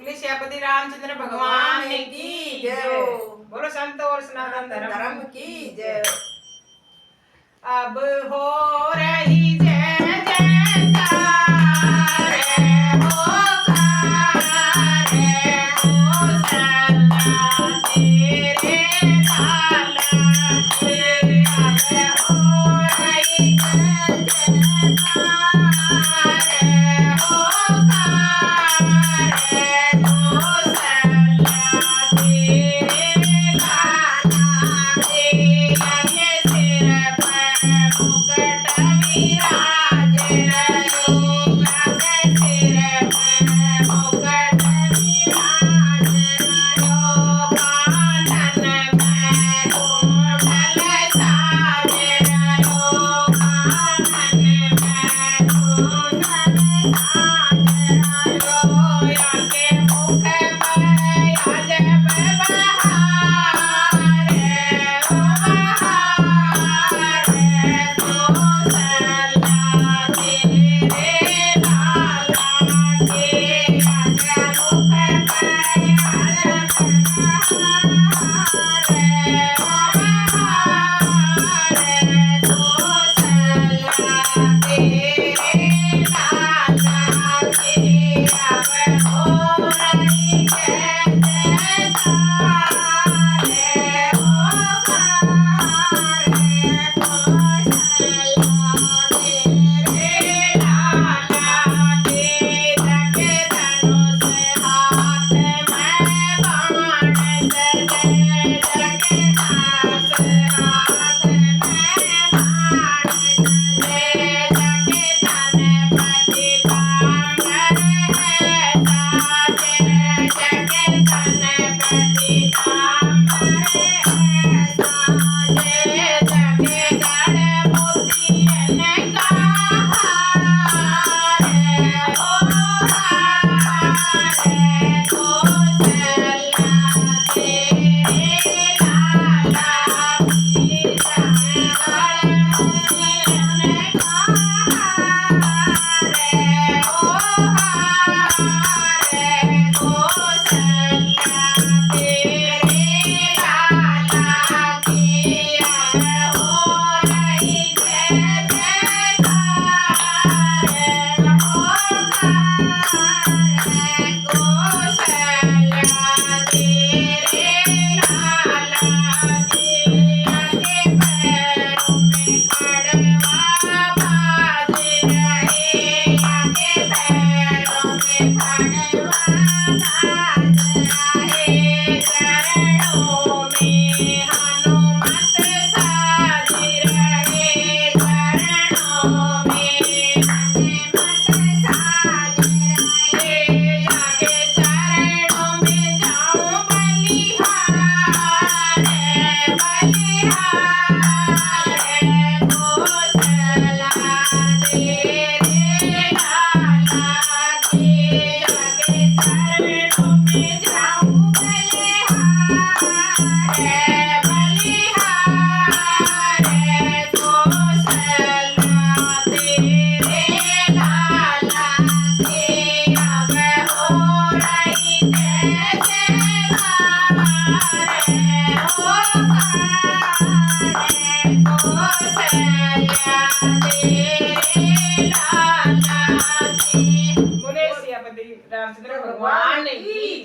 बोले सियापति रामचंद्र भगवान की जय। बोलो संत और सनातन धर्म की जय। अब हो रही जय जयकार हो सल्ला तेरे लाला के। अब हो रही जय जयकार हो सल्ला तेरे लाला के। आगे सिर पर मुकुट विराज रहो, आगे सिर पर मुकुट विराज रहो। कानन में कुंडल साज रहो, कानन में कुंडल साज रहो। आगे मुख पर अजब बहार हो बहार। तो सल्ला तेरे लाला के। आगे मुख पर अजब बहार हो बहार। तो सल्ला तेरे लाला के। अब हो रही जय जयकार हो सल्ला तेरे लाला के। जग धनुष हाथ में बाण सजे, जग घास हाथ में बाण सजे। जग धन पति तांगर है साजे, जग धन पति तांगर है साजे। जग गढ़ मोतियन का हार हो हार। को सल्ला तेरे लाला की। जग गढ़ मोतियन का हार हो हार। को सल्ला तेरे लाला की। अब हो रही जय जयकार हो को सल्ला तेरे लाला की। आगे पैरों में खड़वा बाज रहे, आगे पैरों में खड़वा बाज रहे। चरणों में हनुमत साज रहे, चरणों में हनुमत साज रहे। आगे चरणों में जाऊं बलिहार बलिहार। को सल्ला तेरे लाला की। आगे चरणों में जाऊं बलिहार बलिहार। को सल्ला तेरे लाला की। अब हो रही जय जयकार हो को सल्ला तेरे लाला की। बोले सियापति रामचंद्र भगवान की